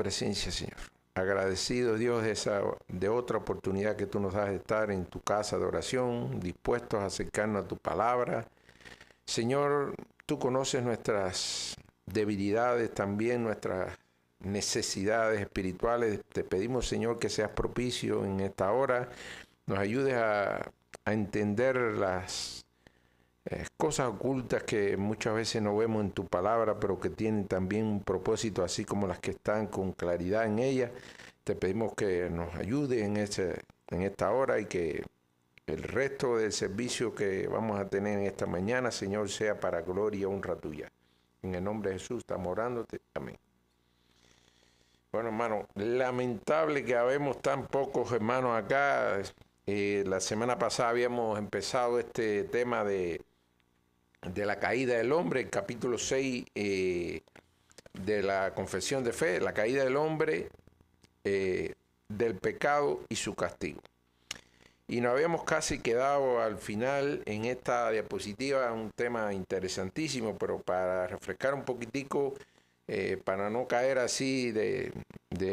presencia, Señor. Agradecido, Dios, de otra oportunidad que tú nos das de estar en tu casa de oración, dispuestos a acercarnos a tu palabra. Señor, tú conoces nuestras debilidades, también nuestras necesidades espirituales. Te pedimos, Señor, que seas propicio en esta hora, nos ayudes a entender las cosas ocultas que muchas veces no vemos en tu palabra, pero que tienen también un propósito, así como las que están con claridad en ella. Te pedimos que nos ayude en esta hora y que el resto del servicio que vamos a tener en esta mañana, Señor, sea para gloria y honra tuya. En el nombre de Jesús estamos orándote. Amén. Bueno, hermano, lamentable que habemos tan pocos hermanos acá. La semana pasada habíamos empezado este tema de la caída del hombre, el capítulo 6 de la confesión de fe, la caída del hombre, del pecado y su castigo. Y nos habíamos casi quedado al final en esta diapositiva, un tema interesantísimo, pero para refrescar un poquitico, para no caer así de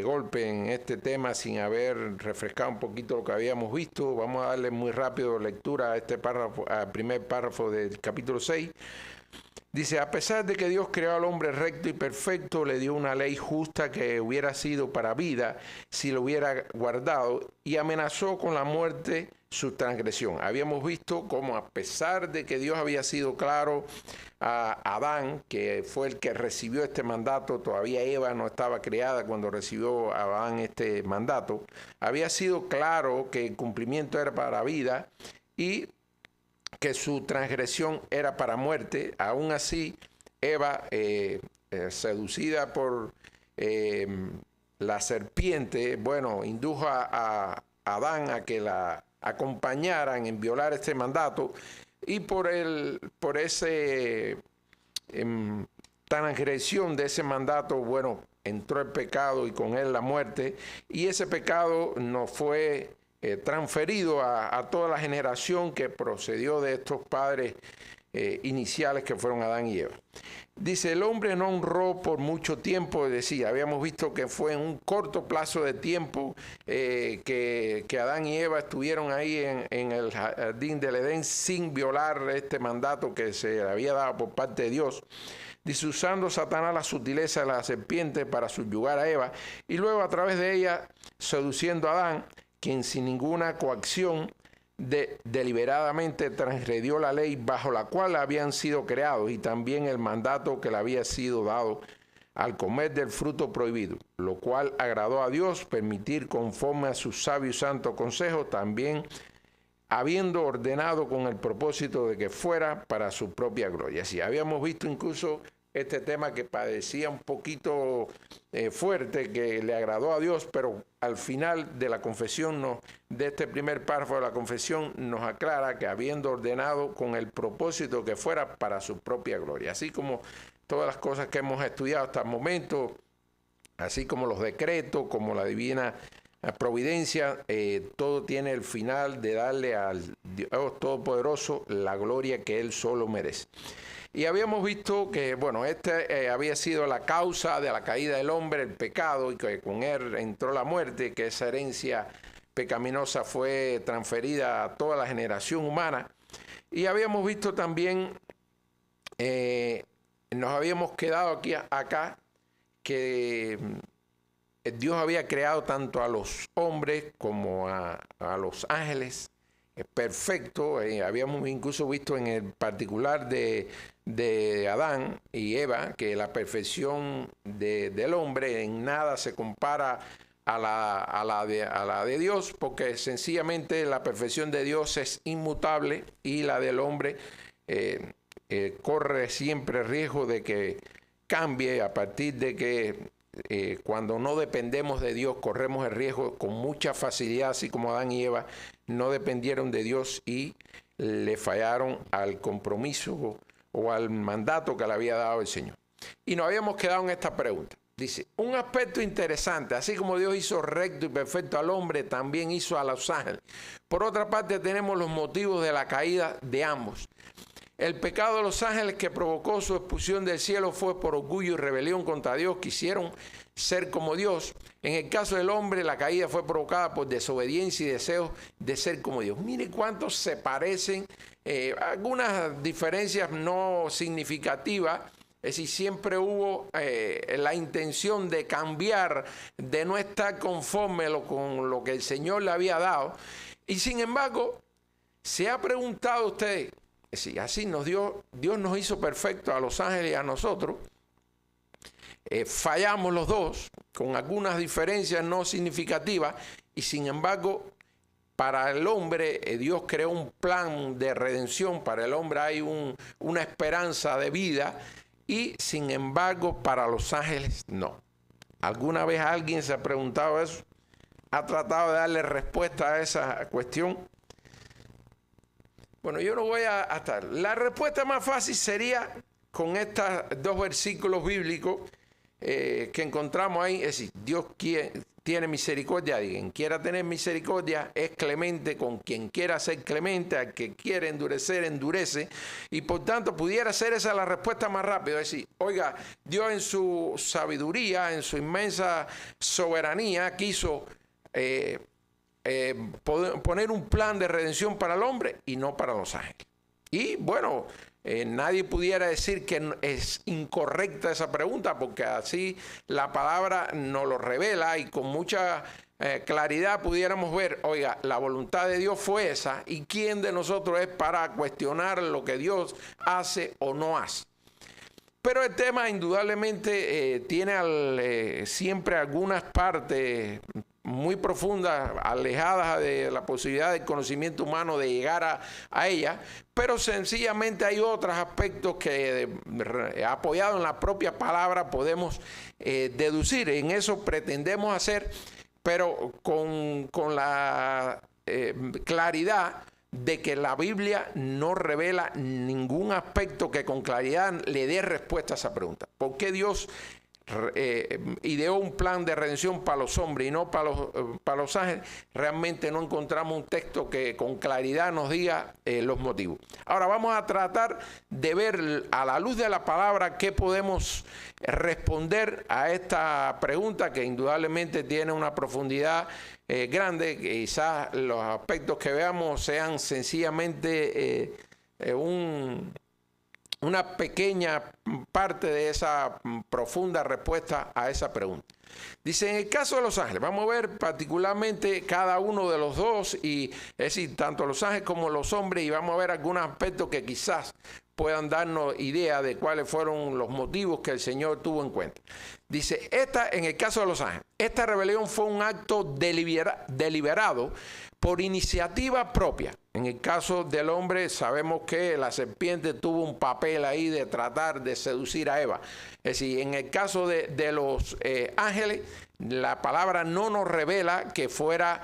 golpe en este tema sin haber refrescado un poquito lo que habíamos visto, vamos a darle muy rápido lectura a este párrafo, al primer párrafo del capítulo 6. Dice, a pesar de que Dios creó al hombre recto y perfecto, le dio una ley justa que hubiera sido para vida si lo hubiera guardado, y amenazó con la muerte su transgresión. Habíamos visto cómo, a pesar de que Dios había sido claro a Adán, que fue el que recibió este mandato, todavía Eva no estaba creada cuando recibió a Adán este mandato, había sido claro que el cumplimiento era para vida y que su transgresión era para muerte. Aún así, Eva, seducida por la serpiente, bueno, indujo a Adán a que la acompañaran en violar este mandato, y por ese transgresión de ese mandato, bueno, entró el pecado y con él la muerte, y ese pecado nos fue transferido a toda la generación que procedió de estos padres iniciales que fueron Adán y Eva. Dice, el hombre no honró por mucho tiempo, decía, habíamos visto que fue en un corto plazo de tiempo que Adán y Eva estuvieron ahí en el jardín del Edén sin violar este mandato que se había dado por parte de Dios. Dice, usando Satanás la sutileza de la serpiente para subyugar a Eva, y luego a través de ella seduciendo a Adán, quien sin ninguna coacción deliberadamente transgredió la ley bajo la cual habían sido creados, y también el mandato que le había sido dado al comer del fruto prohibido, lo cual agradó a Dios permitir conforme a su sabio y santo consejo, también habiendo ordenado con el propósito de que fuera para su propia gloria. Así habíamos visto incluso este tema que parecía un poquito fuerte, que le agradó a Dios, pero al final de la confesión, de este primer párrafo de la confesión, nos aclara que habiendo ordenado con el propósito que fuera para su propia gloria. Así como todas las cosas que hemos estudiado hasta el momento, así como los decretos, como la divina providencia, todo tiene el final de darle al Dios Todopoderoso la gloria que Él solo merece. Y habíamos visto que, bueno, había sido la causa de la caída del hombre, el pecado, y que con él entró la muerte, que esa herencia pecaminosa fue transferida a toda la generación humana. Y habíamos visto también, nos habíamos quedado acá, que Dios había creado tanto a los hombres como a los ángeles perfecto. Habíamos incluso visto en el particular de Adán y Eva que la perfección del hombre en nada se compara a la de Dios, porque sencillamente la perfección de Dios es inmutable y la del hombre corre siempre riesgo de que cambie a partir de que cuando no dependemos de Dios corremos el riesgo con mucha facilidad, así como Adán y Eva no dependieron de Dios y le fallaron al compromiso o al mandato que le había dado el Señor. Y nos habíamos quedado en esta pregunta. Dice, un aspecto interesante, así como Dios hizo recto y perfecto al hombre, también hizo a los ángeles. Por otra parte, tenemos los motivos de la caída de ambos. El pecado de los ángeles que provocó su expulsión del cielo fue por orgullo y rebelión contra Dios. Quisieron ser como Dios. En el caso del hombre, la caída fue provocada por desobediencia y deseos de ser como Dios. Mire cuántos se parecen, algunas diferencias no significativas. Es decir, siempre hubo la intención de cambiar, de no estar conforme con lo que el Señor le había dado. Y sin embargo, se ha preguntado usted, si así Dios nos hizo perfectos a los ángeles y a nosotros, fallamos los dos, con algunas diferencias no significativas, y sin embargo, para el hombre, Dios creó un plan de redención, para el hombre hay una esperanza de vida, y sin embargo, para los ángeles no. ¿Alguna vez alguien se ha preguntado eso? ¿Ha tratado de darle respuesta a esa cuestión? Bueno, yo no voy a estar. La respuesta más fácil sería con estos dos versículos bíblicos que encontramos ahí. Es decir, Dios tiene misericordia de quien quiera tener misericordia, es clemente con quien quiera ser clemente, al que quiere endurecer, endurece. Y por tanto, pudiera ser esa la respuesta más rápida. Es decir, oiga, Dios en su sabiduría, en su inmensa soberanía, quiso poner un plan de redención para el hombre y no para los ángeles. Y bueno, nadie pudiera decir que es incorrecta esa pregunta, porque así la palabra nos lo revela y con mucha claridad pudiéramos ver, oiga, la voluntad de Dios fue esa, y quién de nosotros es para cuestionar lo que Dios hace o no hace. Pero el tema indudablemente tiene siempre algunas partes muy profundas, alejadas de la posibilidad del conocimiento humano de llegar a ella, pero sencillamente hay otros aspectos que, apoyados en la propia palabra, podemos deducir. En eso pretendemos hacer, pero con la claridad de que la Biblia no revela ningún aspecto que con claridad le dé respuesta a esa pregunta. ¿Por qué Dios ideó un plan de redención para los hombres y no para los ángeles? Realmente no encontramos un texto que con claridad nos diga los motivos. Ahora vamos a tratar de ver a la luz de la palabra qué podemos responder a esta pregunta, que indudablemente tiene una profundidad grande. Quizás los aspectos que veamos sean sencillamente una pequeña parte de esa profunda respuesta a esa pregunta. Dice, en el caso de los ángeles, vamos a ver particularmente cada uno de los dos, y es decir, tanto los ángeles como los hombres, y vamos a ver algunos aspectos que quizás puedan darnos idea de cuáles fueron los motivos que el Señor tuvo en cuenta. Dice, en el caso de los ángeles, esta rebelión fue un acto deliberado por iniciativa propia. En el caso del hombre, sabemos que la serpiente tuvo un papel ahí de tratar de seducir a Eva. Es decir, en el caso de los ángeles, la palabra no nos revela que fuera,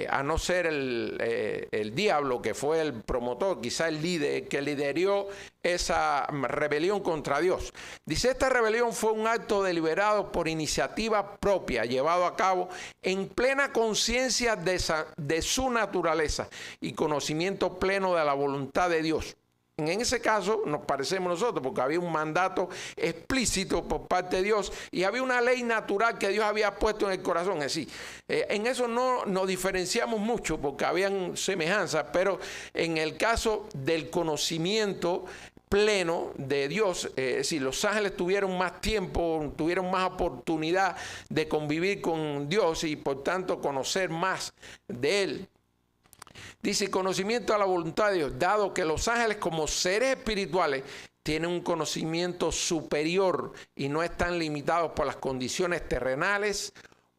a no ser el diablo, que fue el promotor, quizá el líder, que lideró esa rebelión contra Dios. Dice, esta rebelión fue un acto deliberado por iniciativa propia, llevado a cabo en plena conciencia de su naturaleza y conocimiento pleno de la voluntad de Dios. En ese caso nos parecemos nosotros, porque había un mandato explícito por parte de Dios y había una ley natural que Dios había puesto en el corazón. Es decir, en eso no nos diferenciamos mucho porque habían semejanzas, pero en el caso del conocimiento pleno de Dios, es decir, los ángeles tuvieron más tiempo, tuvieron más oportunidad de convivir con Dios y por tanto conocer más de Él. Dice, conocimiento a la voluntad de Dios, dado que los ángeles como seres espirituales tienen un conocimiento superior y no están limitados por las condiciones terrenales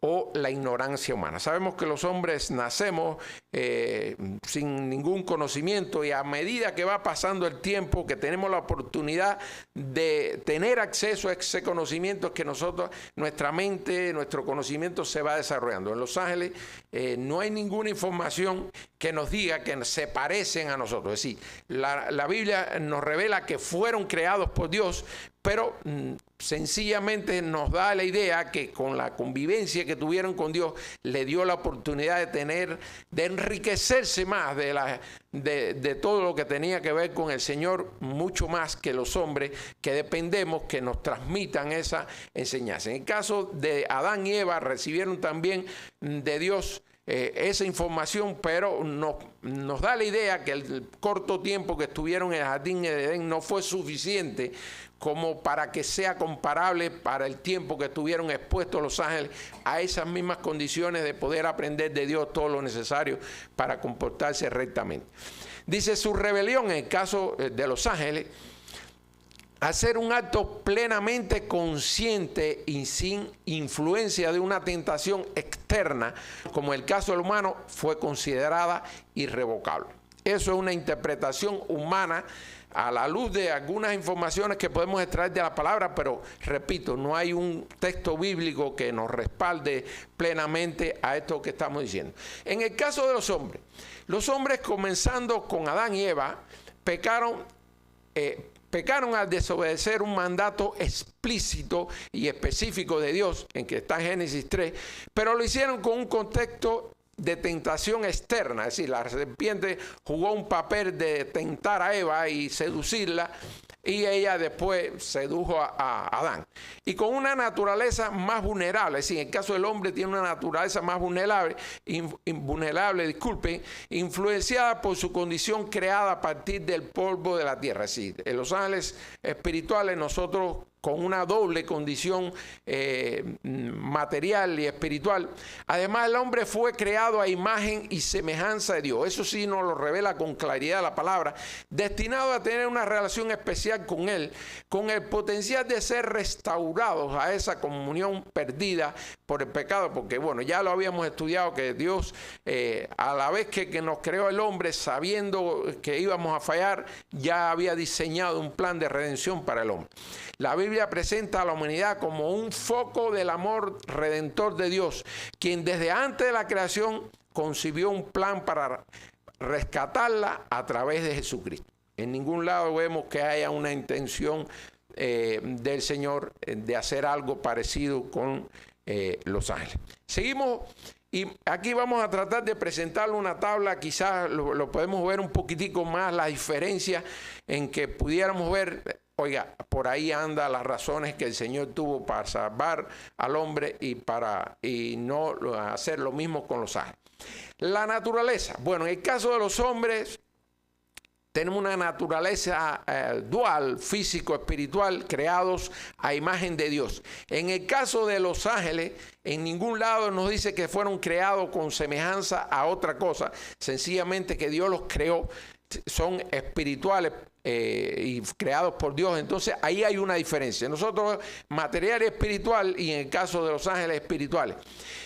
o la ignorancia humana. Sabemos que los hombres nacemos sin ningún conocimiento, y a medida que va pasando el tiempo, que tenemos la oportunidad de tener acceso a ese conocimiento, que nuestra mente, nuestro conocimiento se va desarrollando. En los ángeles no hay ninguna información que nos diga que se parecen a nosotros. Es decir, la Biblia nos revela que fueron creados por Dios, pero sencillamente nos da la idea que con la convivencia que tuvieron con Dios, le dio la oportunidad de enriquecerse más de todo lo que tenía que ver con el Señor, mucho más que los hombres que dependemos que nos transmitan esa enseñanza. En el caso de Adán y Eva, recibieron también de Dios esa información, pero nos da la idea que el corto tiempo que estuvieron en el jardín de Edén no fue suficiente como para que sea comparable para el tiempo que estuvieron expuestos los ángeles a esas mismas condiciones de poder aprender de Dios todo lo necesario para comportarse rectamente. Dice su rebelión, en el caso de los ángeles, hacer un acto plenamente consciente y sin influencia de una tentación externa, como el caso del humano, fue considerada irrevocable. Eso es una interpretación humana a la luz de algunas informaciones que podemos extraer de la palabra, pero repito, no hay un texto bíblico que nos respalde plenamente a esto que estamos diciendo. En el caso de los hombres comenzando con Adán y Eva, pecaron al desobedecer un mandato explícito y específico de Dios, en que está en Génesis 3, pero lo hicieron con un contexto de tentación externa, es decir, la serpiente jugó un papel de tentar a Eva y seducirla, y ella después sedujo a Adán. Y con una naturaleza más vulnerable, es decir, en el caso del hombre tiene una naturaleza más vulnerable, influenciada por su condición creada a partir del polvo de la tierra. Es decir, en los ángeles espirituales nosotros con una doble condición material y espiritual. Además, el hombre fue creado a imagen y semejanza de Dios. Eso sí nos lo revela con claridad la palabra. Destinado a tener una relación especial con Él, con el potencial de ser restaurados a esa comunión perdida por el pecado. Porque, bueno, ya lo habíamos estudiado que Dios, a la vez que nos creó el hombre, sabiendo que íbamos a fallar, ya había diseñado un plan de redención para el hombre. La Biblia presenta a la humanidad como un foco del amor redentor de Dios, quien desde antes de la creación concibió un plan para rescatarla a través de Jesucristo. En ningún lado vemos que haya una intención del Señor de hacer algo parecido con los ángeles. Seguimos. Y aquí vamos a tratar de presentarle una tabla, quizás lo podemos ver un poquitico más, la diferencia en que pudiéramos ver, oiga, por ahí anda las razones que el Señor tuvo para salvar al hombre y no hacer lo mismo con los ángeles. La naturaleza, bueno, en el caso de los hombres, tenemos una naturaleza dual, físico-espiritual, creados a imagen de Dios. En el caso de los ángeles, en ningún lado nos dice que fueron creados con semejanza a otra cosa. Sencillamente que Dios los creó, son espirituales y creados por Dios. Entonces ahí hay una diferencia. Nosotros material y espiritual, y en el caso de los ángeles espirituales.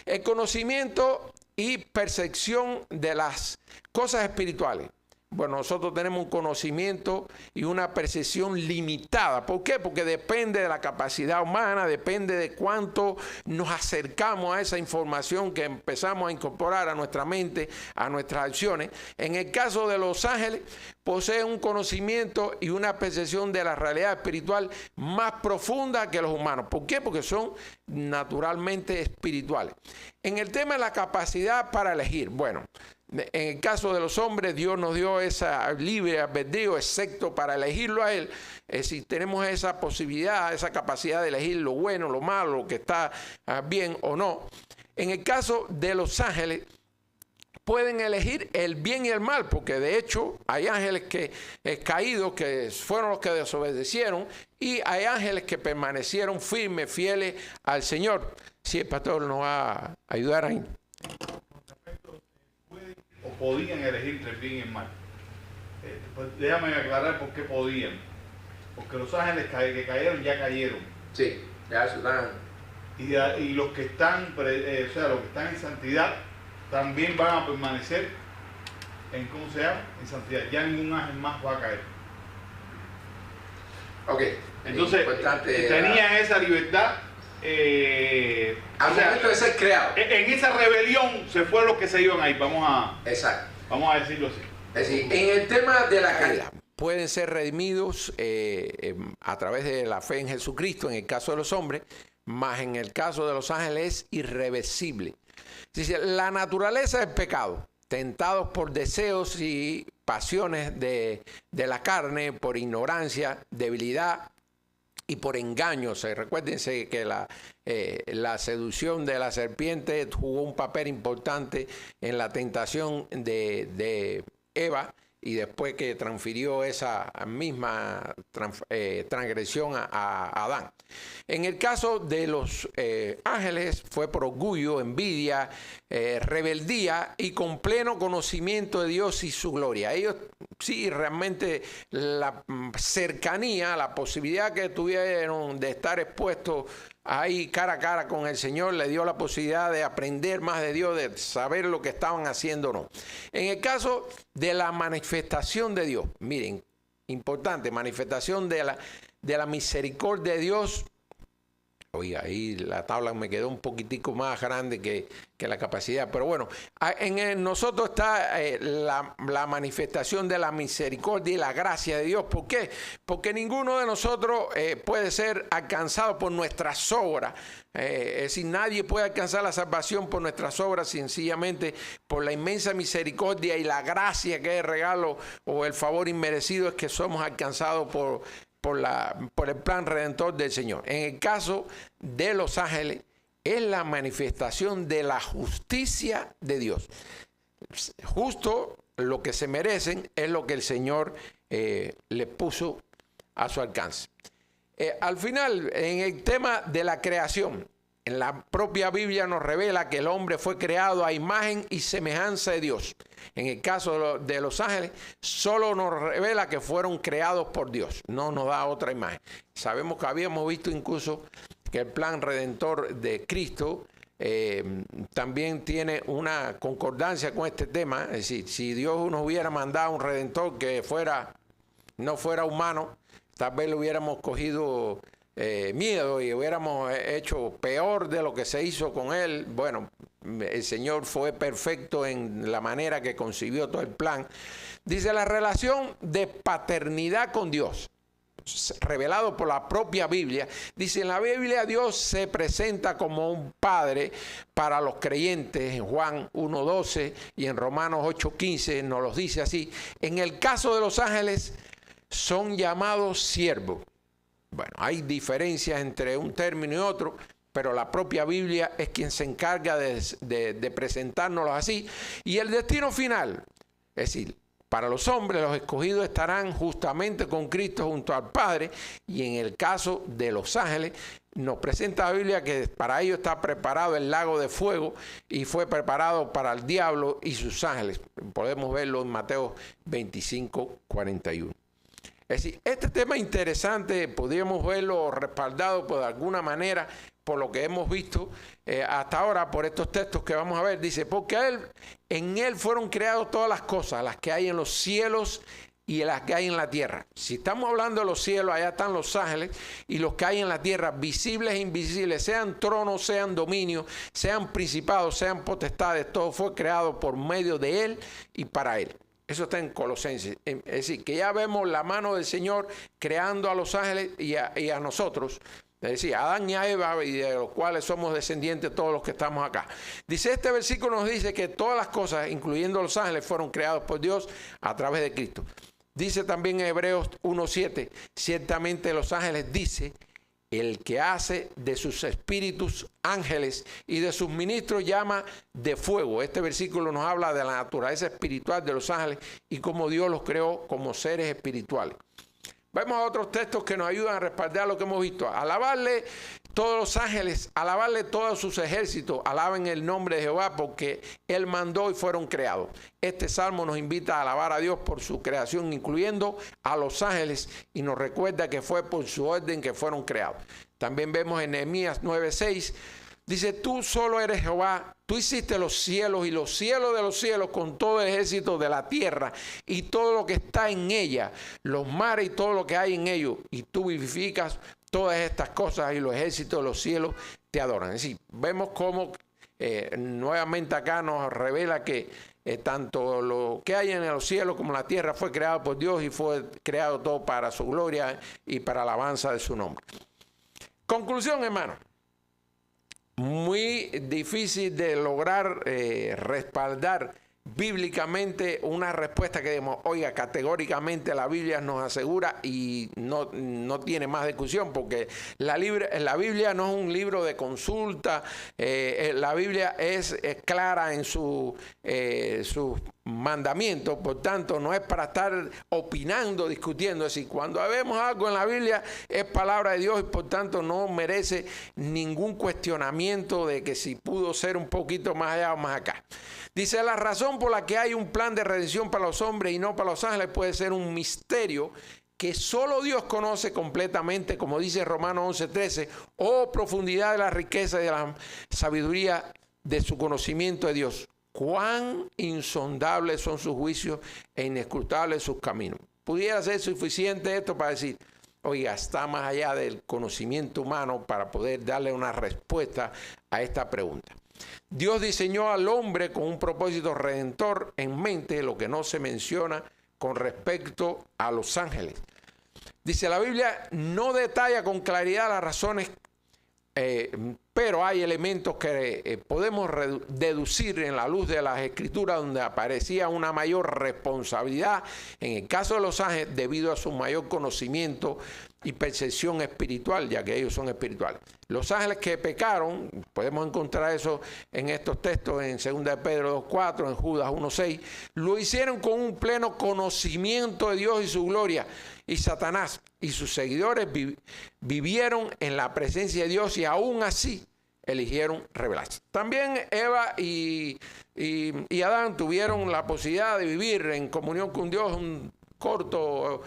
El conocimiento y percepción de las cosas espirituales. Bueno, nosotros tenemos un conocimiento y una percepción limitada. ¿Por qué? Porque depende de la capacidad humana, depende de cuánto nos acercamos a esa información que empezamos a incorporar a nuestra mente, a nuestras acciones. En el caso de los ángeles, poseen un conocimiento y una percepción de la realidad espiritual más profunda que los humanos. ¿Por qué? Porque son naturalmente espirituales. En el tema de la capacidad para elegir, bueno, en el caso de los hombres, Dios nos dio esa libre albedrío, excepto para elegirlo a Él. Es decir, tenemos esa posibilidad, esa capacidad de elegir lo bueno, lo malo, lo que está bien o no. En el caso de los ángeles, pueden elegir el bien y el mal, porque de hecho hay ángeles caídos que fueron los que desobedecieron, y hay ángeles que permanecieron firmes, fieles al Señor. Si el pastor nos va a ayudar ahí. O podían elegir entre el bien y el mal. Pues déjame aclarar por qué podían. Porque los ángeles que cayeron ya cayeron. Sí, ya están. Y los que están, los que están en santidad también van a permanecer en, ¿cómo se llama? En santidad. Ya ningún ángel más va a caer. Ok. Entonces, tenían esa libertad. Al momento de ser creado. En esa rebelión se fueron los que se iban ahí. Vamos a Exacto. Vamos a decirlo así. Es decir, en el tema de la caída, pueden ser redimidos a través de la fe en Jesucristo, en el caso de los hombres, mas en el caso de los ángeles es irreversible. Dice, la naturaleza del pecado, tentados por deseos y pasiones de la carne, por ignorancia, debilidad y por engaños. Recuérdense que la seducción de la serpiente jugó un papel importante en la tentación de Eva, y después que transfirió esa misma transgresión a Adán. En el caso de los ángeles fue por orgullo, envidia, rebeldía y con pleno conocimiento de Dios y su gloria. Ellos sí, realmente la cercanía, la posibilidad que tuvieron de estar expuestos ahí cara a cara con el Señor, le dio la posibilidad de aprender más de Dios, de saber lo que estaban haciendo o no. En el caso de la manifestación de Dios, miren, importante, manifestación de la misericordia de Dios. Oiga, ahí la tabla me quedó un poquitico más grande que la capacidad. Pero bueno, en nosotros está la manifestación de la misericordia y la gracia de Dios. ¿Por qué? Porque ninguno de nosotros puede ser alcanzado por nuestras obras. Es decir, nadie puede alcanzar la salvación por nuestras obras, sencillamente por la inmensa misericordia y la gracia que es el regalo o el favor inmerecido es que somos alcanzados por el plan redentor del Señor. En el caso de los ángeles, es la manifestación de la justicia de Dios. Justo lo que se merecen es lo que el Señor le puso a su alcance. Al final, en el tema de la creación, en la propia Biblia nos revela que el hombre fue creado a imagen y semejanza de Dios. En el caso de los ángeles, solo nos revela que fueron creados por Dios. No nos da otra imagen. Sabemos que habíamos visto incluso que el plan redentor de Cristo también tiene una concordancia con este tema. Es decir, si Dios nos hubiera mandado un redentor que no fuera humano, tal vez le hubiéramos cogido miedo y hubiéramos hecho peor de lo que se hizo con él. Bueno, el Señor fue perfecto en la manera que concibió todo el plan. Dice, la relación de paternidad con Dios, revelado por la propia Biblia. Dice, en la Biblia Dios se presenta como un padre para los creyentes, en Juan 1:12 y en Romanos 8:15 nos los dice así. En el caso de los ángeles son llamados siervos. Bueno, hay diferencias entre un término y otro, pero la propia Biblia es quien se encarga de presentárnoslos así. Y el destino final, es decir, para los hombres, los escogidos estarán justamente con Cristo junto al Padre, y en el caso de los ángeles, nos presenta la Biblia que para ellos está preparado el lago de fuego y fue preparado para el diablo y sus ángeles. Podemos verlo en Mateo 25:41. Es decir, este tema interesante, podríamos verlo respaldado por alguna manera por lo que hemos visto hasta ahora, por estos textos que vamos a ver. Dice, porque en él fueron creadas todas las cosas, las que hay en los cielos y las que hay en la tierra. Si estamos hablando de los cielos, allá están los ángeles, y los que hay en la tierra, visibles e invisibles, sean tronos, sean dominios, sean principados, sean potestades, todo fue creado por medio de él y para él. Eso está en Colosenses. Es decir, que ya vemos la mano del Señor creando a los ángeles y a nosotros. Es decir, a Adán y a Eva, y de los cuales somos descendientes todos los que estamos acá. Dice, este versículo nos dice que todas las cosas, incluyendo los ángeles, fueron creados por Dios a través de Cristo. Dice también en Hebreos 1:7, ciertamente los ángeles, dice, el que hace de sus espíritus ángeles y de sus ministros llama de fuego. Este versículo nos habla de la naturaleza espiritual de los ángeles y cómo Dios los creó como seres espirituales. Vemos a otros textos que nos ayudan a respaldar lo que hemos visto. Alabarle todos los ángeles, alabarle todos sus ejércitos, alaben el nombre de Jehová porque Él mandó y fueron creados. Este salmo nos invita a alabar a Dios por su creación, incluyendo a los ángeles, y nos recuerda que fue por su orden que fueron creados. También vemos en Nehemías 9:6, dice, tú solo eres Jehová, tú hiciste los cielos y los cielos de los cielos con todo el ejército de la tierra y todo lo que está en ella, los mares y todo lo que hay en ellos, y tú vivificas todas estas cosas y los ejércitos de los cielos te adoran. Es decir, vemos cómo nuevamente acá nos revela que tanto lo que hay en los cielos como la tierra fue creado por Dios y fue creado todo para su gloria y para la alabanza de su nombre. Conclusión, hermano. Muy difícil de lograr respaldar bíblicamente una respuesta que digamos, oiga, categóricamente la Biblia nos asegura y no tiene más discusión, porque la Biblia no es un libro de consulta, la Biblia es clara en sus mandamientos, por tanto no es para estar opinando, discutiendo. Es decir, cuando vemos algo en la Biblia es palabra de Dios y por tanto no merece ningún cuestionamiento de que si pudo ser un poquito más allá o más acá. Dice, la razón por la que hay un plan de redención para los hombres y no para los ángeles puede ser un misterio que solo Dios conoce completamente, como dice Romanos 11:13, oh profundidad de la riqueza y de la sabiduría de su conocimiento de Dios. Cuán insondables son sus juicios e inescrutables sus caminos. Pudiera ser suficiente esto para decir, oiga, está más allá del conocimiento humano para poder darle una respuesta a esta pregunta. Dios diseñó al hombre con un propósito redentor en mente, lo que no se menciona con respecto a los ángeles. Dice, la Biblia no detalla con claridad las razones, pero hay elementos que podemos deducir en la luz de las Escrituras, donde aparecía una mayor responsabilidad en el caso de los ángeles debido a su mayor conocimiento y percepción espiritual, ya que ellos son espirituales. Los ángeles que pecaron, podemos encontrar eso en estos textos, en 2 de Pedro 2:4, en Judas 1:6, lo hicieron con un pleno conocimiento de Dios y su gloria. Y Satanás y sus seguidores vivieron en la presencia de Dios y aún así eligieron rebelarse. También Eva y Adán tuvieron la posibilidad de vivir en comunión con Dios un corto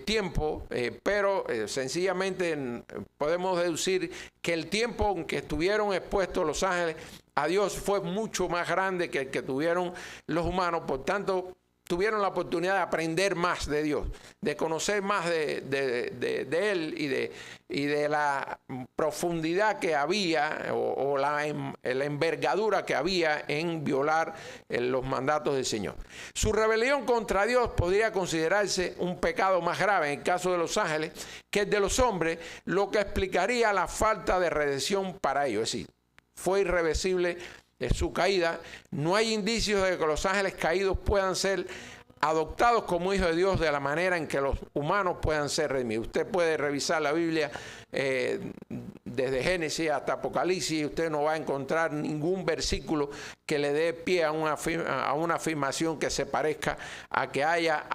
tiempo, pero sencillamente podemos deducir que el tiempo en que estuvieron expuestos los ángeles a Dios fue mucho más grande que el que tuvieron los humanos. Por tanto, tuvieron la oportunidad de aprender más de Dios, de conocer más de Él y de la profundidad que había o la envergadura que había en violar los mandatos del Señor. Su rebelión contra Dios podría considerarse un pecado más grave en el caso de los ángeles que el de los hombres, lo que explicaría la falta de redención para ellos. Es decir, fue irreversible de su caída. No hay indicios de que los ángeles caídos puedan ser adoptados como hijos de Dios de la manera en que los humanos puedan ser redimidos. Usted puede revisar la Biblia desde Génesis hasta Apocalipsis y usted no va a encontrar ningún versículo que le dé pie a una afirmación que se parezca a que haya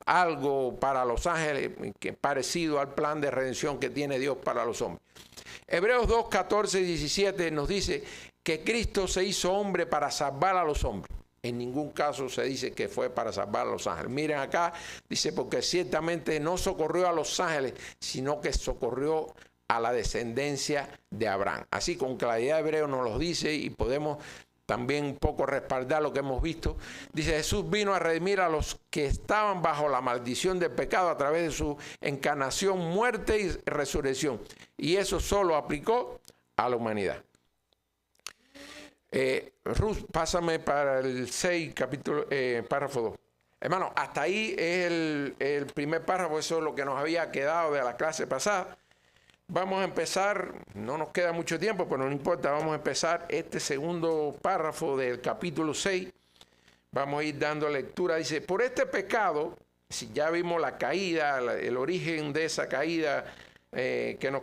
algo para los ángeles que parecido al plan de redención que tiene Dios para los hombres. Hebreos 2:14 y 17 nos dice que Cristo se hizo hombre para salvar a los hombres. En ningún caso se dice que fue para salvar a los ángeles. Miren acá, dice, porque ciertamente no socorrió a los ángeles, sino que socorrió a la descendencia de Abraham. Así con claridad Hebreo nos lo dice y podemos también un poco respaldar lo que hemos visto. Dice, Jesús vino a redimir a los que estaban bajo la maldición del pecado a través de su encarnación, muerte y resurrección. Y eso solo aplicó a la humanidad. Ruth, pásame para el 6, párrafo 2. Hermano, hasta ahí es el primer párrafo, eso es lo que nos había quedado de la clase pasada. Vamos a empezar, no nos queda mucho tiempo, pero no importa, vamos a empezar este segundo párrafo del capítulo 6. Vamos a ir dando lectura. Dice, por este pecado, si ya vimos la caída, el origen de esa caída, que nos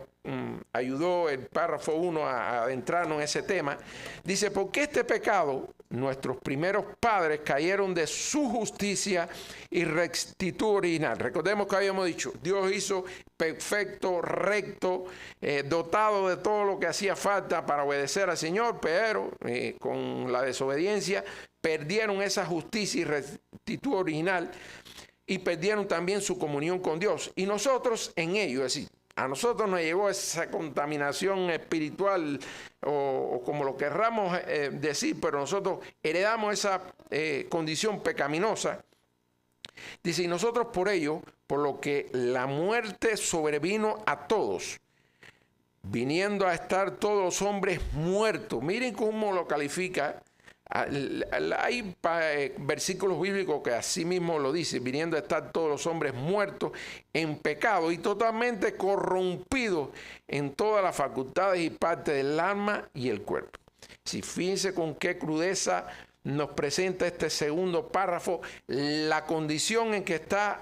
ayudó el párrafo 1 a adentrarnos en ese tema. Dice, porque este pecado, nuestros primeros padres cayeron de su justicia y rectitud original. Recordemos que habíamos dicho, Dios hizo perfecto, recto, dotado de todo lo que hacía falta para obedecer al Señor, pero con la desobediencia perdieron esa justicia y rectitud original y perdieron también su comunión con Dios. Y nosotros en ello, es decir, a nosotros nos llegó esa contaminación espiritual o como lo querramos decir, pero nosotros heredamos esa condición pecaminosa. Dice, y nosotros por ello, por lo que la muerte sobrevino a todos, viniendo a estar todos los hombres muertos. Miren cómo lo califica. Hay versículos bíblicos que así mismo lo dice, viniendo a estar todos los hombres muertos en pecado y totalmente corrompidos en todas las facultades y partes del alma y el cuerpo. Si fíjense con qué crudeza nos presenta este segundo párrafo la condición en que está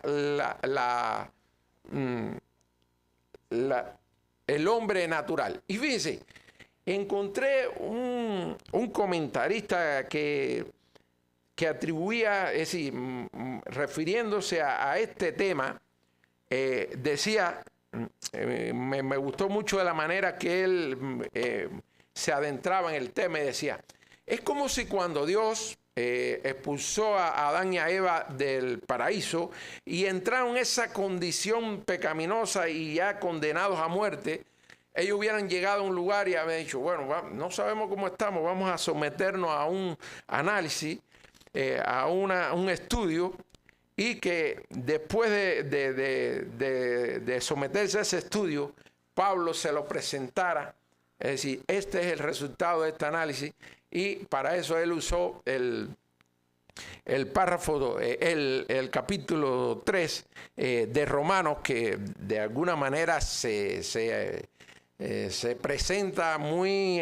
el hombre natural. Y fíjense, encontré un comentarista que atribuía, es decir, refiriéndose a este tema, decía, me gustó mucho de la manera que él se adentraba en el tema y decía, es como si cuando Dios expulsó a Adán y a Eva del paraíso y entraron en esa condición pecaminosa y ya condenados a muerte, ellos hubieran llegado a un lugar y habían dicho, bueno, no sabemos cómo estamos, vamos a someternos a un análisis, a un estudio, y que después de someterse a ese estudio, Pablo se lo presentara, es decir, este es el resultado de este análisis, y para eso él usó el párrafo, el capítulo 3 de Romanos, que de alguna manera se presenta muy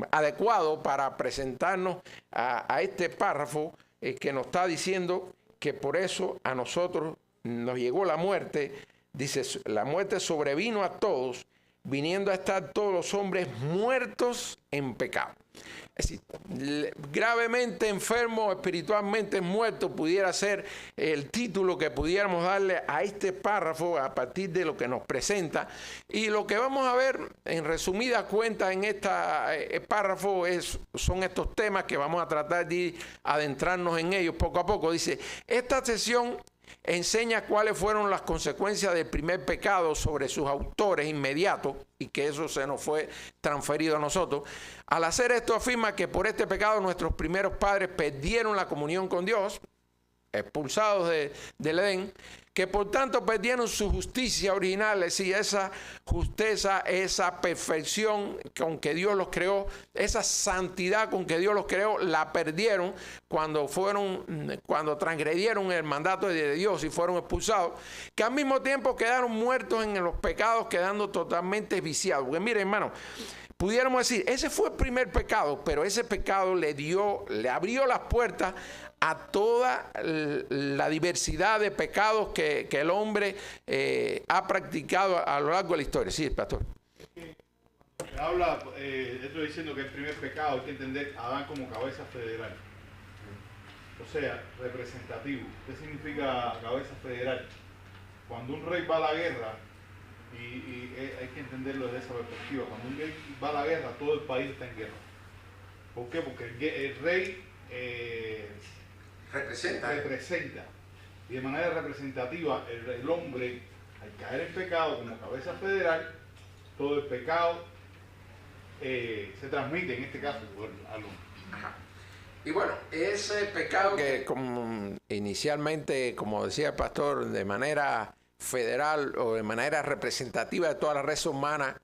adecuado para presentarnos a este párrafo que nos está diciendo que por eso a nosotros nos llegó la muerte. Dice, la muerte sobrevino a todos, viniendo a estar todos los hombres muertos en pecado. Es decir, gravemente enfermo, espiritualmente muerto, pudiera ser el título que pudiéramos darle a este párrafo a partir de lo que nos presenta. Y lo que vamos a ver en resumida cuenta en este párrafo son estos temas que vamos a tratar de adentrarnos en ellos poco a poco. Dice, esta sesión enseña cuáles fueron las consecuencias del primer pecado sobre sus autores inmediatos y que eso se nos fue transferido a nosotros. Al hacer esto afirma que por este pecado nuestros primeros padres perdieron la comunión con Dios, expulsados del Edén, que por tanto perdieron su justicia original, es decir, esa justeza, esa perfección con que Dios los creó, esa santidad con que Dios los creó, la perdieron cuando transgredieron el mandato de Dios y fueron expulsados, que al mismo tiempo quedaron muertos en los pecados, quedando totalmente viciados. Porque mire, hermano, pudiéramos decir, ese fue el primer pecado, pero ese pecado le abrió las puertas a toda la diversidad de pecados que el hombre ha practicado a lo largo de la historia. Sí, pastor. Estoy diciendo que el primer pecado hay que entender a Adán como cabeza federal. O sea, representativo. ¿Qué significa cabeza federal? Cuando un rey va a la guerra, y hay que entenderlo desde esa perspectiva, cuando un rey va a la guerra, todo el país está en guerra. ¿Por qué? Porque el rey representa. Y de manera representativa, el hombre, al caer en pecado como cabeza federal, todo el pecado se transmite, en este caso, al hombre. Ajá. Y bueno, ese pecado que inicialmente, como decía el pastor, de manera federal o de manera representativa de toda la raza humana,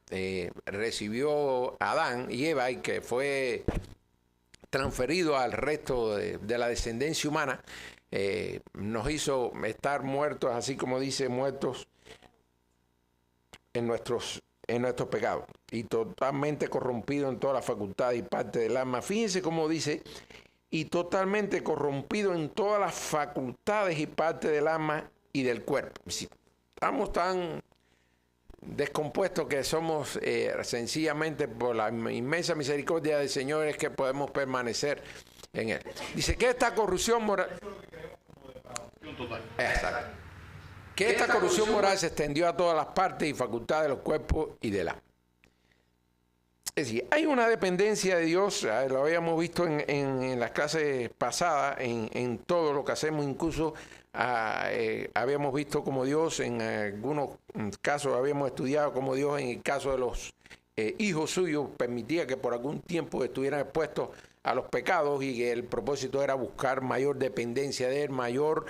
recibió Adán y Eva, y que fue transferido al resto de la descendencia humana, nos hizo estar muertos, así como dice, muertos en nuestros pecados y totalmente corrompidos en toda la facultad y parte del alma. Fíjense cómo dice, y totalmente corrompido en todas las facultades y parte del alma y del cuerpo. Si estamos tan descompuestos que somos, sencillamente por la inmensa misericordia del Señor es que podemos permanecer en Él. Dice que esta corrupción moral... Exacto. Que esta corrupción moral se extendió a todas las partes y facultades de los cuerpos y del alma. Es decir, hay una dependencia de Dios, lo habíamos visto en las clases pasadas, en todo lo que hacemos, incluso habíamos visto como Dios, en algunos casos habíamos estudiado como Dios en el caso de los hijos suyos permitía que por algún tiempo estuvieran expuestos a los pecados y que el propósito era buscar mayor dependencia de Él, mayor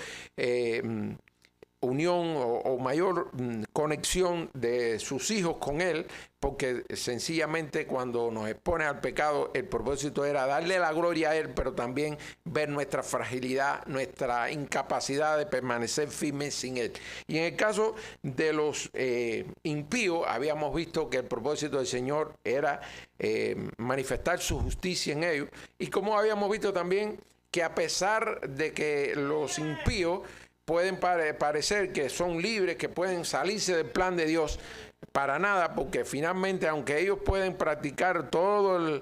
unión o mayor conexión de sus hijos con Él, porque sencillamente cuando nos expone al pecado, el propósito era darle la gloria a Él, pero también ver nuestra fragilidad, nuestra incapacidad de permanecer firmes sin Él. Y en el caso de los impíos, habíamos visto que el propósito del Señor era manifestar su justicia en ellos, y como habíamos visto también que a pesar de que los impíos pueden parecer que son libres, que pueden salirse del plan de Dios, para nada, porque finalmente, aunque ellos pueden practicar todo el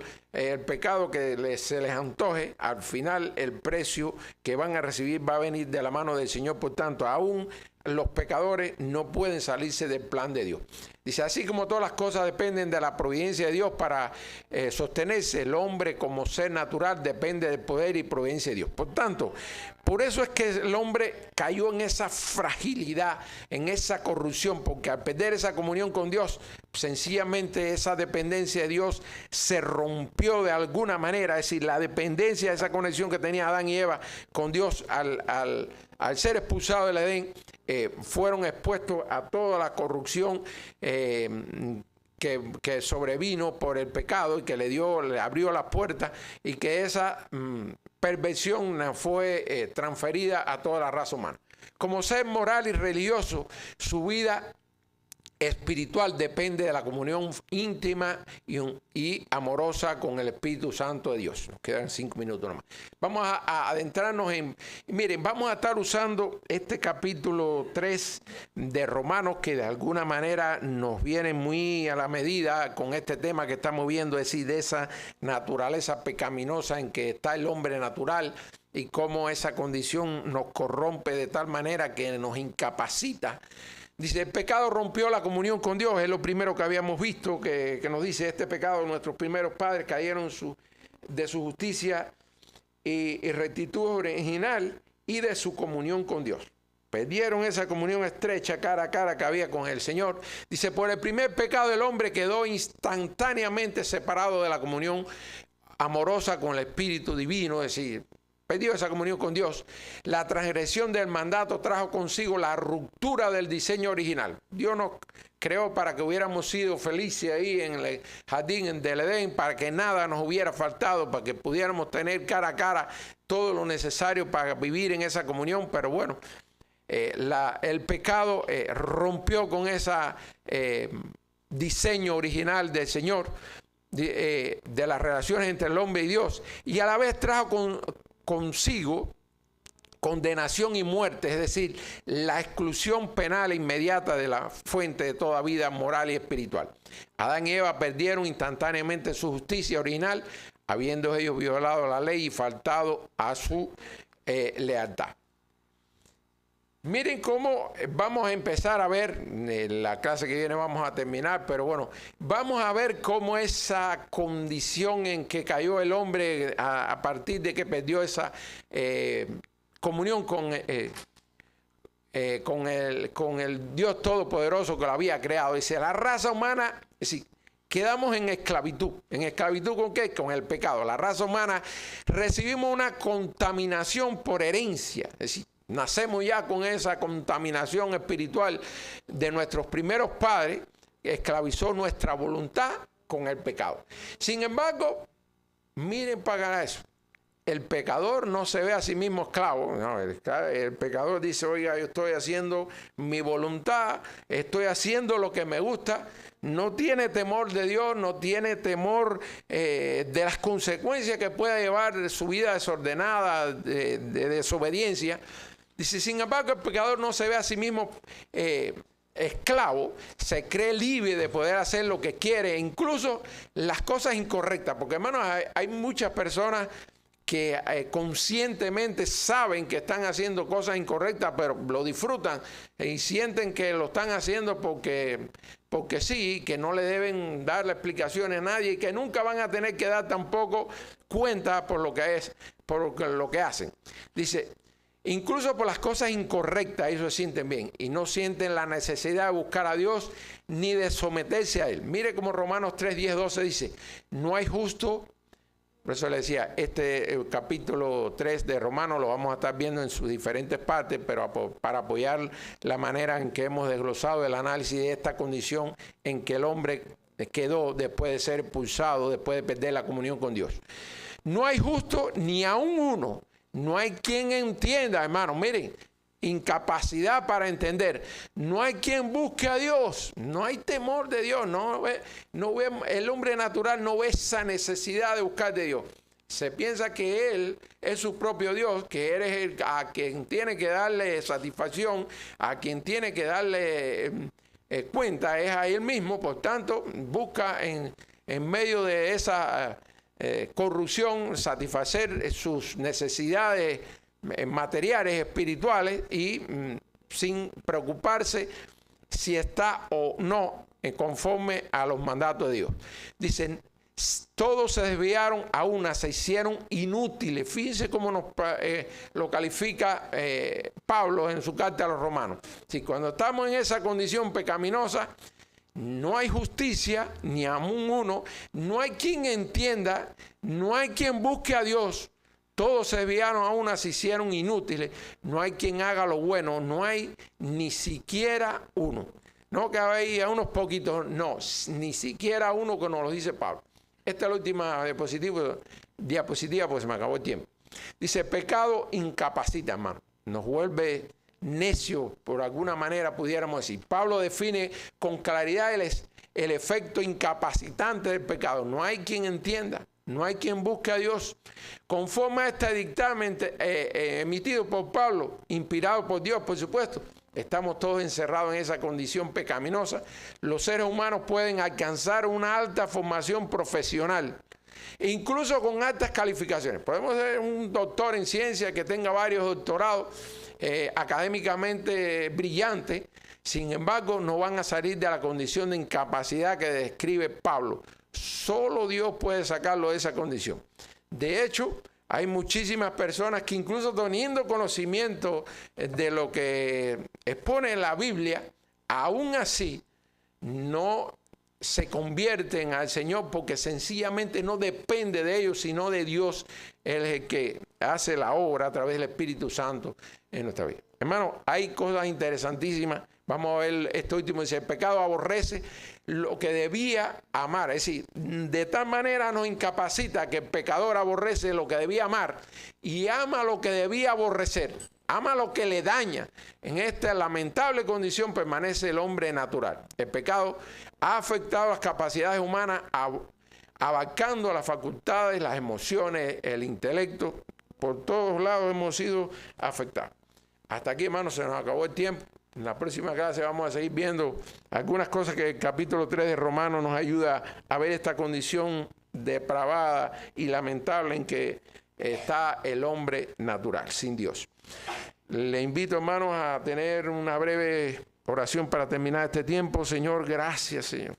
pecado que se les antoje, al final el precio que van a recibir va a venir de la mano del Señor. Por tanto, aún los pecadores no pueden salirse del plan de Dios. Dice, así como todas las cosas dependen de la providencia de Dios para sostenerse, el hombre como ser natural depende del poder y providencia de Dios. Por tanto, por eso es que el hombre cayó en esa fragilidad, en esa corrupción, porque al perder esa comunión con Dios, sencillamente esa dependencia de Dios se rompió de alguna manera. Es decir, la dependencia, esa conexión que tenía Adán y Eva con Dios al ser expulsados del Edén, fueron expuestos a toda la corrupción que sobrevino por el pecado y que le abrió las puertas, y que esa perversión fue transferida a toda la raza humana. Como ser moral y religioso, su vida espiritual depende de la comunión íntima y amorosa con el Espíritu Santo de Dios. Nos quedan 5 minutos nomás. Vamos a adentrarnos miren, vamos a estar usando este capítulo 3 de Romanos, que de alguna manera nos viene muy a la medida con este tema que estamos viendo, es decir, de esa naturaleza pecaminosa en que está el hombre natural, y cómo esa condición nos corrompe de tal manera que nos incapacita. Dice, el pecado rompió la comunión con Dios. Es lo primero que habíamos visto, que nos dice este pecado. Nuestros primeros padres cayeron de su justicia y rectitud original y de su comunión con Dios. Perdieron esa comunión estrecha, cara a cara, que había con el Señor. Dice, por el primer pecado el hombre quedó instantáneamente separado de la comunión amorosa con el Espíritu Divino, es decir, perdió esa comunión con Dios. La transgresión del mandato trajo consigo la ruptura del diseño original. Dios nos creó para que hubiéramos sido felices ahí en el jardín del Edén, para que nada nos hubiera faltado, para que pudiéramos tener cara a cara todo lo necesario para vivir en esa comunión. Pero bueno, el pecado rompió con ese diseño original del Señor, de las relaciones entre el hombre y Dios, y a la vez trajo consigo condenación y muerte, es decir, la exclusión penal inmediata de la fuente de toda vida moral y espiritual. Adán y Eva perdieron instantáneamente su justicia original, habiendo ellos violado la ley y faltado a su lealtad. Miren cómo vamos a empezar a ver, la clase que viene vamos a terminar, pero bueno, vamos a ver cómo esa condición en que cayó el hombre a partir de que perdió esa comunión con el Dios Todopoderoso que lo había creado. Dice, la raza humana, es decir, quedamos en esclavitud. ¿En esclavitud con qué? Con el pecado. La raza humana recibimos una contaminación por herencia, es decir, nacemos ya con esa contaminación espiritual de nuestros primeros padres, que esclavizó nuestra voluntad con el pecado. Sin embargo, miren para eso. El pecador no se ve a sí mismo esclavo. No, el pecador dice, oiga, yo estoy haciendo mi voluntad, estoy haciendo lo que me gusta. No tiene temor de Dios, no tiene temor de las consecuencias que pueda llevar su vida desordenada, de desobediencia. Dice, sin embargo, el pecador no se ve a sí mismo esclavo, se cree libre de poder hacer lo que quiere, incluso las cosas incorrectas. Porque, hermanos, hay muchas personas que conscientemente saben que están haciendo cosas incorrectas, pero lo disfrutan y sienten que lo están haciendo porque sí, que no le deben darle explicaciones a nadie y que nunca van a tener que dar tampoco cuenta por lo que hacen. Dice, incluso por las cosas incorrectas ellos se sienten bien y no sienten la necesidad de buscar a Dios ni de someterse a Él. Mire como Romanos 3, 10, 12 dice, no hay justo Por eso le decía, el capítulo 3 de Romanos lo vamos a estar viendo en sus diferentes partes, pero para apoyar la manera en que hemos desglosado el análisis de esta condición en que el hombre quedó después de ser expulsado, después de perder la comunión con Dios. No hay justo ni aún uno, no hay quien entienda, hermano, miren, incapacidad para entender, no hay quien busque a Dios, no hay temor de Dios, el hombre natural no ve esa necesidad de buscar de Dios. Se piensa que Él es su propio Dios, que Él es a quien tiene que darle satisfacción, a quien tiene que darle cuenta, es a Él mismo. Por tanto, busca en medio de esa corrupción satisfacer sus necesidades materiales, espirituales, y sin preocuparse si está o no conforme a los mandatos de Dios. Dicen, todos se desviaron, a una se hicieron inútiles. Fíjense cómo lo califica Pablo en su carta a los romanos. Si cuando estamos en esa condición pecaminosa, no hay justicia, ni aún uno, no hay quien entienda, no hay quien busque a Dios. Todos se desviaron, a una se hicieron inútiles. No hay quien haga lo bueno, no hay ni siquiera uno. No que había unos poquitos, no, ni siquiera uno, que nos lo dice Pablo. Esta es la última diapositiva, pues se me acabó el tiempo. Dice, pecado incapacita, hermano. Nos vuelve necios, por alguna manera pudiéramos decir. Pablo define con claridad el efecto incapacitante del pecado. No hay quien entienda. No hay quien busque a Dios. Conforme a este dictamen emitido por Pablo, inspirado por Dios, por supuesto, estamos todos encerrados en esa condición pecaminosa. Los seres humanos pueden alcanzar una alta formación profesional, incluso con altas calificaciones. Podemos ser un doctor en ciencia que tenga varios doctorados, académicamente brillante. Sin embargo, no van a salir de la condición de incapacidad que describe Pablo. Solo Dios puede sacarlo de esa condición. De hecho, hay muchísimas personas que, incluso teniendo conocimiento de lo que expone la Biblia, aún así no se convierten al Señor, porque sencillamente no depende de ellos, sino de Dios. Él es el que hace la obra a través del Espíritu Santo en nuestra vida. Hermano, hay cosas interesantísimas. Vamos a ver esto último. Dice, el pecado aborrece lo que debía amar. Es decir, de tal manera nos incapacita que el pecador aborrece lo que debía amar y ama lo que debía aborrecer. Ama lo que le daña. En esta lamentable condición permanece el hombre natural. El pecado ha afectado las capacidades humanas, abarcando las facultades, las emociones, el intelecto. Por todos lados hemos sido afectados. Hasta aquí, hermanos, se nos acabó el tiempo. En la próxima clase vamos a seguir viendo algunas cosas que el capítulo 3 de Romanos nos ayuda a ver esta condición depravada y lamentable en que está el hombre natural, sin Dios. Le invito, hermanos, a tener una breve oración para terminar este tiempo. Señor, gracias, Señor.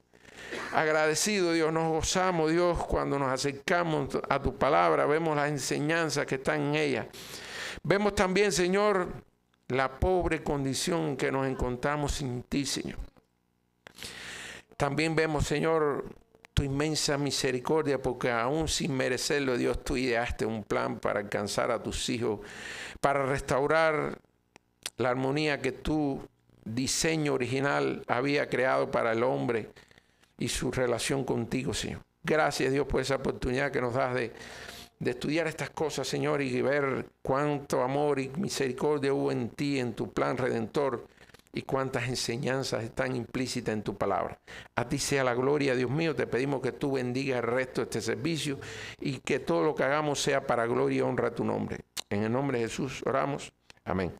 Agradecido, Dios, nos gozamos, Dios, cuando nos acercamos a tu palabra, vemos las enseñanzas que están en ella. Vemos también, Señor, la pobre condición en que nos encontramos sin ti, Señor. También vemos, Señor, tu inmensa misericordia, porque aún sin merecerlo, Dios, tú ideaste un plan para alcanzar a tus hijos, para restaurar la armonía que tu diseño original había creado para el hombre y su relación contigo, Señor. Gracias, Dios, por esa oportunidad que nos das de estudiar estas cosas, Señor, y ver cuánto amor y misericordia hubo en ti, en tu plan redentor, y cuántas enseñanzas están implícitas en tu palabra. A ti sea la gloria, Dios mío. Te pedimos que tú bendigas el resto de este servicio y que todo lo que hagamos sea para gloria y honra a tu nombre. En el nombre de Jesús oramos. Amén.